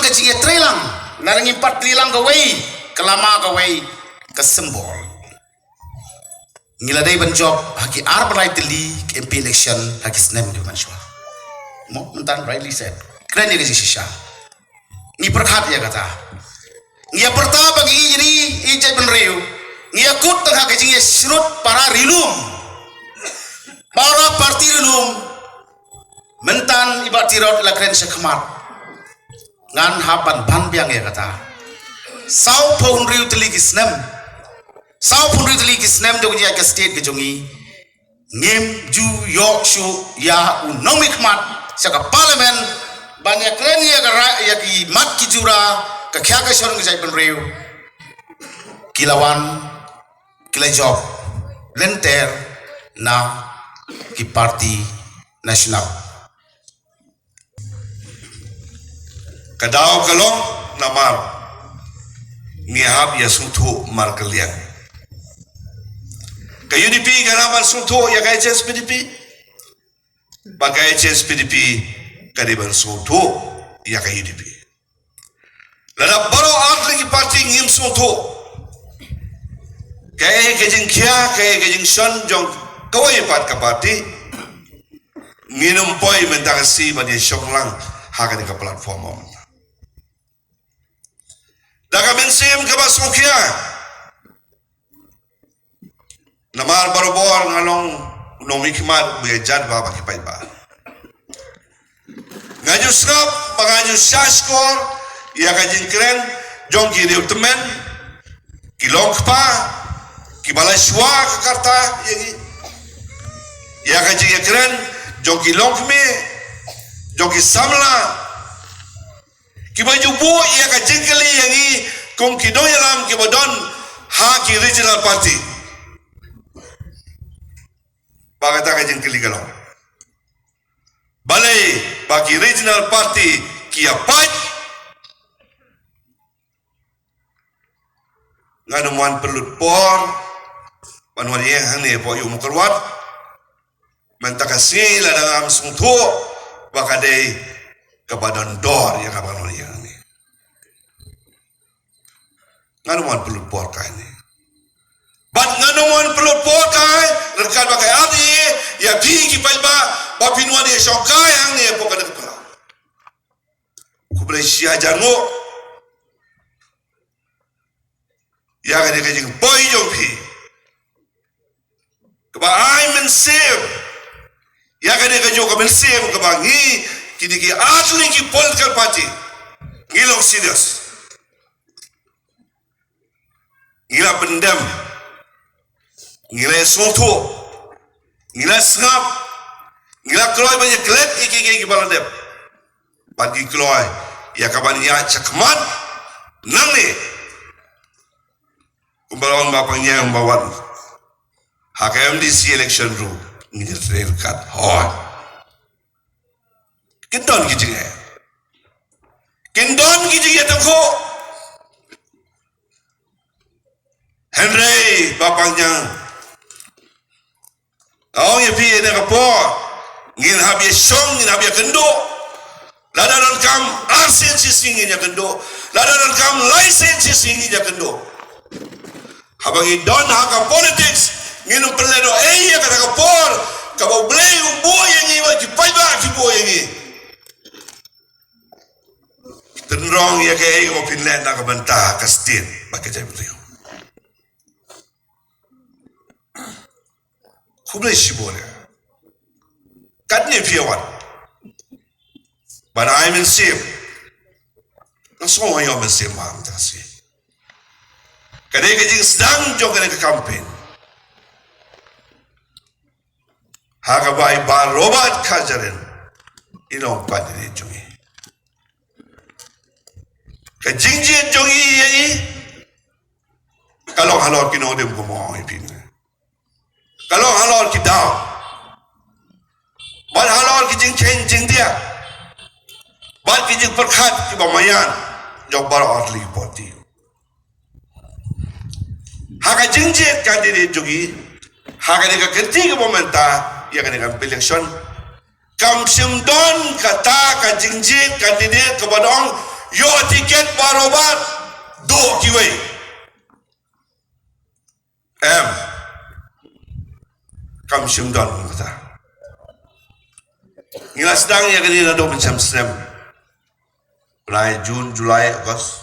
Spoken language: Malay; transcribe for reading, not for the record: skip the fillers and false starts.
ke jinge trelang narangi pat trilang gawai kelama gawai kesembol ngila dai ban job haki ar balai teli MP election haki snem di manswa mo mentan rightly said keren ni gaji shisha ni perkhat ya kata ngia perta bagi iri ijai ben reu ngia kut tengah gaji sirut para rilum para parti rilum mentan ibat tirot la keren sekhmat ngan hapan ban biang ya kata sau phone riu teli kisnem sau phone riu teli kisnem do dia ke state ke jongi ngim ju yok shu ya unomik mat saka parliament banyak keren ya ki mat ki jura ka kya ka shon ke jai ben riu kilawan kila job lenter na ki parti nasional kadau kalong namar ngihab ya suntu mar kalian ka UDP ganaman suntu ya ka HSPDP pakai HSPDP kadiban suntu ya ka UDP lada baro atli ki parti ngim suntu kaya kejing kia kaya kejing shon jong kawai pat ka parti nginum poi mentagasi bani shonglang hakan ka platform om daga mensim ke basukia namar barobor ngalong nomikmat bejad ba baki pai ba ngaju skap bangaju shashkor ya kajin kren jong ki reutemen ki longpa ki balashwa ka karta ya kajin kren jong ki longme jong ki samla ki baju bu ia ka jengkeli yang i kong ki doyalam ki bodon ha ki regional party bagata ka jengkeli kalau balai bagi regional party ki apat nganuan pelut por manuan yang hane po yu mukerwat mentakasi ladang am sungtu bakadai kebadan dor yang kapan orang yang ni nganuan pelut por kai ni bat nganuan pelut por kai rekan pakai adi ya tinggi palba bapinuan dia shokai yang ni pokok ada kepala ku boleh sia jango ya kan dia kajing boy jopi keba ai mensem ya kan dia kajing mensem keba ngi kini ki atli ki political party ngilong serius ngila pendam ngila sonto ngila sngap ngila kloy banyak klet iki balandep bagi kloy ya kaban ya cakman nang ni kumbalon bapangnya yang bawan HKMDC election rule ngil trail cut hon Kindon kijing tengko Henry bapangnya oh ya pi ne kapo ngin habia song ngin habia kendo ladaran kam arsensi singinya kendo ladaran kam lisensi singinya kendo habangi don haka politics ngin perledo ya kata kapor kabau blay umbo yang iwa ki paiba ki bo yang tenrong ya kaya mo pinlet na kabanta kastin bakit tayo kublay shibole katni piyawan but I'm in sim nasong ayo mensim mam tasi kadai kajing sedang jong kadai ke campaign hagabai bar Robert Kajarin inong pandiri jongi kajingjin jongi yai kalau halor kino dem kumo ipin kalau halor kidao bal halor kijing jing dia bal kijing perkhat ki bamayan jok bar orli poti haga jingjin kandidate jongi haga de ka kenti ke momenta ya kan dengan election kam simdon kata ka jingjin kandidate ke badong Yo tiket barobat do kiway. Kam simdan kata. Ngila sedang ya kini na do macam sem. Mulai Jun, Julai, Agustus.